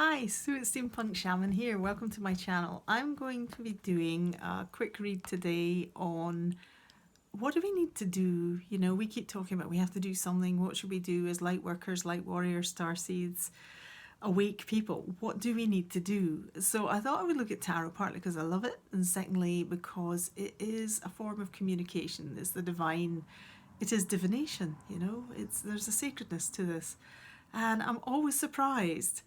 Hi, Sue at Steampunk Shaman here. Welcome to my channel. I'm going to be doing a quick read today on what do we need to do? You know, we keep talking about we have to do something. What should we do as light workers, light warriors, starseeds, awake people? What do we need to do? So I thought I would look at tarot partly because I love it, and secondly because it is a form of communication. It's the divine. It is divination. You know, there's a sacredness to this, and I'm always surprised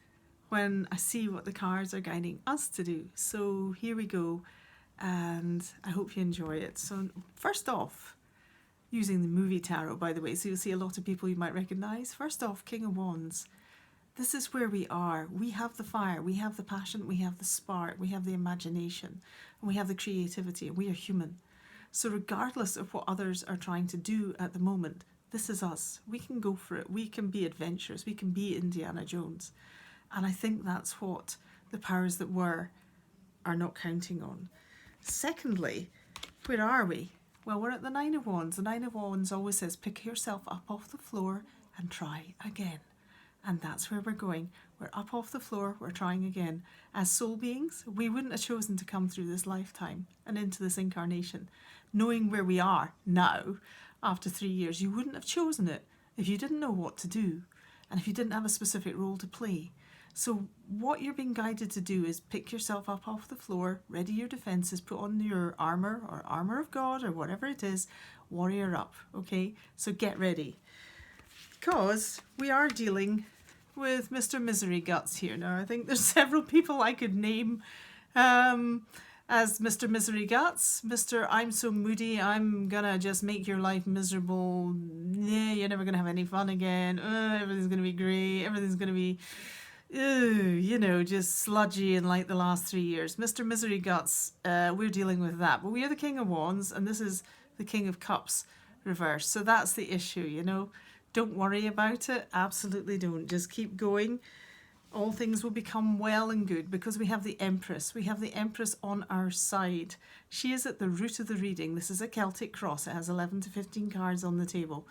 when I see what the cards are guiding us to do. So here we go, and I hope you enjoy it. So first off, using the movie tarot, by the way, so you'll see a lot of people you might recognize. First off, King of Wands. This is where we are. We have the fire, we have the passion, we have the spark, we have the imagination, and we have the creativity, and we are human. So regardless of what others are trying to do at the moment, this is us. We can go for it. We can be adventurous. We can be Indiana Jones. And I think that's what the powers that were are not counting on. Secondly, where are we? Well, we're at the Nine of Wands. The Nine of Wands always says, pick yourself up off the floor and try again. And that's where we're going. We're up off the floor, we're trying again. As soul beings, we wouldn't have chosen to come through this lifetime and into this incarnation. Knowing where we are now, after 3 years, you wouldn't have chosen it if you didn't know what to do and if you didn't have a specific role to play. So what you're being guided to do is pick yourself up off the floor, ready your defenses, put on your armor or armor of God or whatever it is, warrior up, okay? So get ready. Because we are dealing with Mr. Misery Guts here. Now, I think there's several people I could name as Mr. Misery Guts. Mr. I'm so moody, I'm gonna just make your life miserable. Yeah, you're never gonna have any fun again. Everything's gonna be great. Everything's gonna be you know, just sludgy and like the last 3 years. Mr. Misery Guts, we're dealing with that. But we are the King of Wands, and this is the King of Cups reversed. So that's the issue, you know. Don't worry about it. Absolutely don't. Just keep going. All things will become well and good because we have the Empress. We have the Empress on our side. She is at the root of the reading. This is a Celtic cross. It has 11 to 15 cards on the table.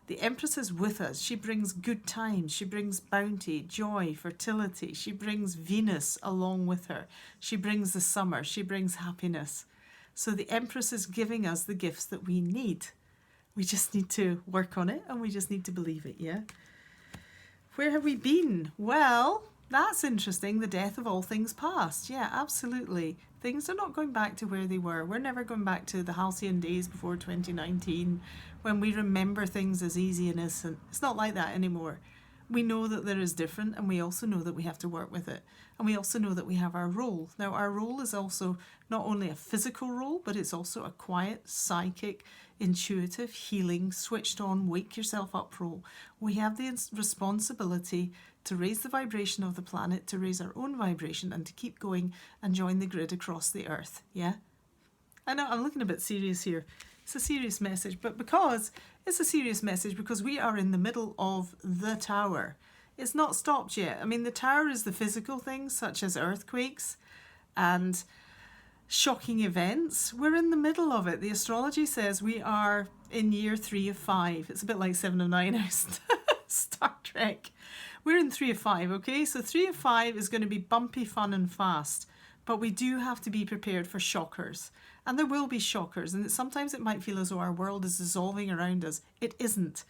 The Empress is with us. She brings good times. She brings bounty, joy, fertility. She brings Venus along with her. She brings the summer. She brings happiness. So the Empress is giving us the gifts that we need. We just need to work on it and we just need to believe it, yeah? Where have we been? Well, that's interesting. The death of all things past. Yeah, absolutely. Things are not going back to where they were. We're never going back to the halcyon days before 2019 when we remember things as easy and innocent. It's not like that anymore. We know that there is different, and we also know that we have to work with it. And we also know that we have our role. Now, our role is also not only a physical role, but it's also a quiet, psychic, intuitive, healing, switched on, wake yourself up role. We have the responsibility to raise the vibration of the planet, to raise our own vibration, and to keep going and join the grid across the earth. Yeah? I know I'm looking a bit serious here. It's a serious message, but because it's a serious message because we are in the middle of the tower. It's not stopped yet. I mean, the tower is the physical things such as earthquakes and shocking events. We're in the middle of it. The astrology says we are in year 3 of 5. It's a bit like 7 of 9 Star Trek. We're in 3 of 5, okay? So 3 of 5 is going to be bumpy, fun and fast. But we do have to be prepared for shockers. And there will be shockers. And sometimes it might feel as though our world is dissolving around us. It isn't.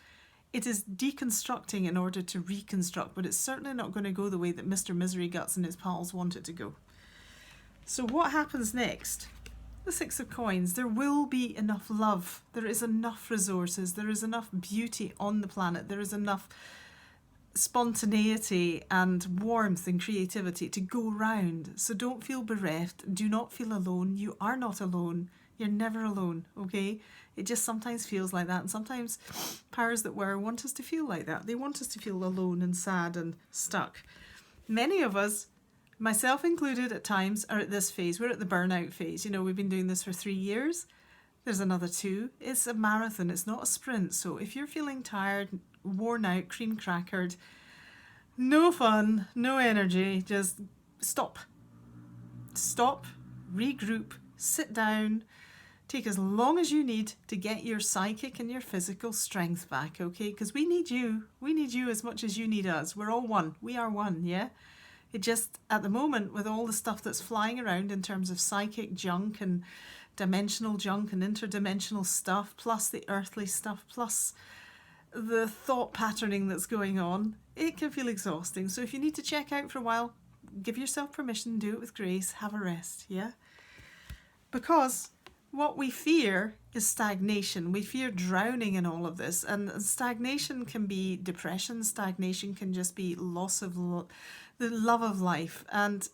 It is deconstructing in order to reconstruct. But it's certainly not going to go the way that Mr. Misery Guts and his pals want it to go. So what happens next? The 6 of Coins. There will be enough love. There is enough resources. There is enough beauty on the planet. There is enough spontaneity and warmth and creativity to go round. So don't feel bereft. Do not feel alone. You are not alone. You're never alone, okay? It just sometimes feels like that. And sometimes powers that were want us to feel like that. They want us to feel alone and sad and stuck. Many of us, myself included at times, are at this phase. We're at the burnout phase. You know, we've been doing this for 3 years. There's another 2. It's a marathon. It's not a sprint. So if you're feeling tired, worn out, cream crackered, no fun, no energy, just stop. Stop, regroup, sit down, take as long as you need to get your psychic and your physical strength back, okay? Because we need you. We need you as much as you need us. We're all one. We are one, yeah? It just, at the moment, with all the stuff that's flying around in terms of psychic junk and dimensional junk and interdimensional stuff, plus the earthly stuff, plus the thought patterning that's going on, it can feel exhausting. So if you need to check out for a while, give yourself permission, do it with grace, have a rest, yeah? Because what we fear is stagnation. We fear drowning in all of this. And stagnation can be depression. Stagnation can just be loss of the love of life. And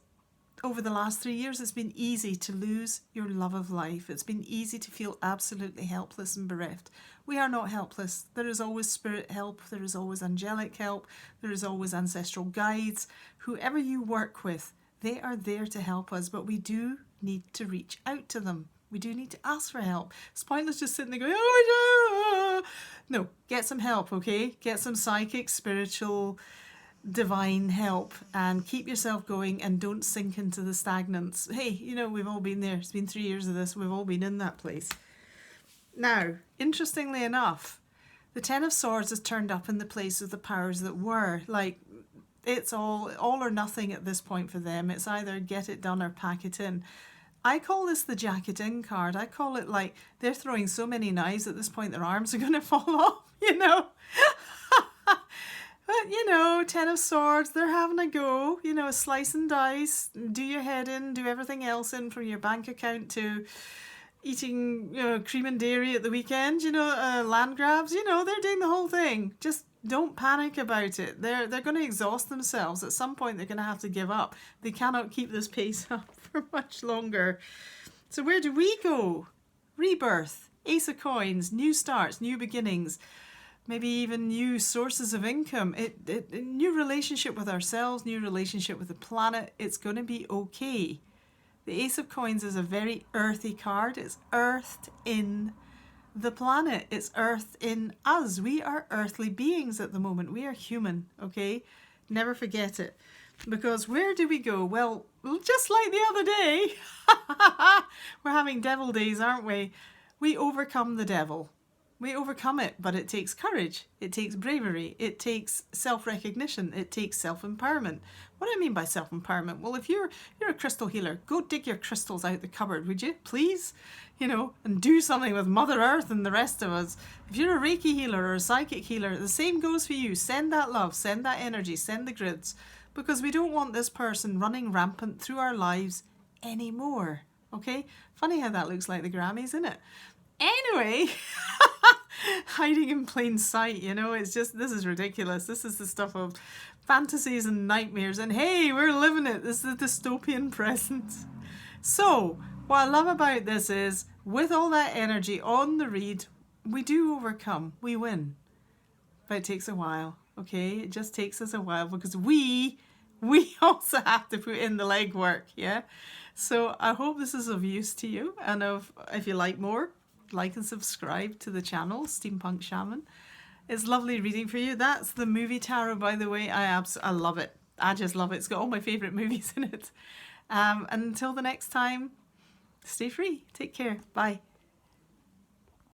over the last 3 years, it's been easy to lose your love of life. It's been easy to feel absolutely helpless and bereft. We are not helpless. There is always spirit help. There is always angelic help. There is always ancestral guides. Whoever you work with, they are there to help us. But we do need to reach out to them. We do need to ask for help. It's pointless just sitting there going, oh, no, get some help, okay? Get some psychic, spiritual, divine help and keep yourself going and don't sink into the stagnance. Hey, you know, we've all been there. It's been 3 years of this. We've all been in that place. Now, interestingly enough, the Ten of Swords has turned up in the place of the powers that were. Like, it's all or nothing at this point for them. It's either get it done or pack it in. I call this the jack it in card. I call it like they're throwing so many knives at this point their arms are going to fall off, you know. But, you know, Ten of Swords, they're having a go, you know, slice and dice, do your head in, do everything else in, from your bank account to eating, you know, cream and dairy at the weekend, you know, land grabs, you know, they're doing the whole thing. Just don't panic about it. They're going to exhaust themselves. At some point, they're going to have to give up. They cannot keep this pace up for much longer. So where do we go? Rebirth, Ace of Coins, new starts, new beginnings, maybe even new sources of income, new relationship with ourselves, new relationship with the planet. It's going to be okay. The Ace of Coins is a very earthy card. It's earthed in the planet. It's earthed in us. We are earthly beings at the moment. We are human, okay? Never forget it. Because where do we go? Well, just like the other day, we're having devil days, aren't we? We overcome the devil. We overcome it, but it takes courage. It takes bravery. It takes self-recognition. It takes self-empowerment. What do I mean by self-empowerment? Well, if you're a crystal healer, go dig your crystals out the cupboard, would you? Please? You know, and do something with Mother Earth and the rest of us. If you're a Reiki healer or a psychic healer, the same goes for you. Send that love, send that energy, send the grids, because we don't want this person running rampant through our lives anymore. Okay? Funny how that looks like the Grammys, isn't it? Anyway, hiding in plain sight, you know, it's just, this is ridiculous. This is the stuff of fantasies and nightmares, and hey, we're living it. This is the dystopian present. So, what I love about this is, with all that energy on the read, we do overcome, we win. But it takes a while, okay? It just takes us a while because we also have to put in the legwork, yeah? So I hope this is of use to you, and if you like more, like and subscribe to the channel, Steampunk Shaman. It's lovely reading for you. That's the movie tarot, by the way. I love it. I just love it. It's got all my favourite movies in it. And until the next time, stay free. Take care. Bye.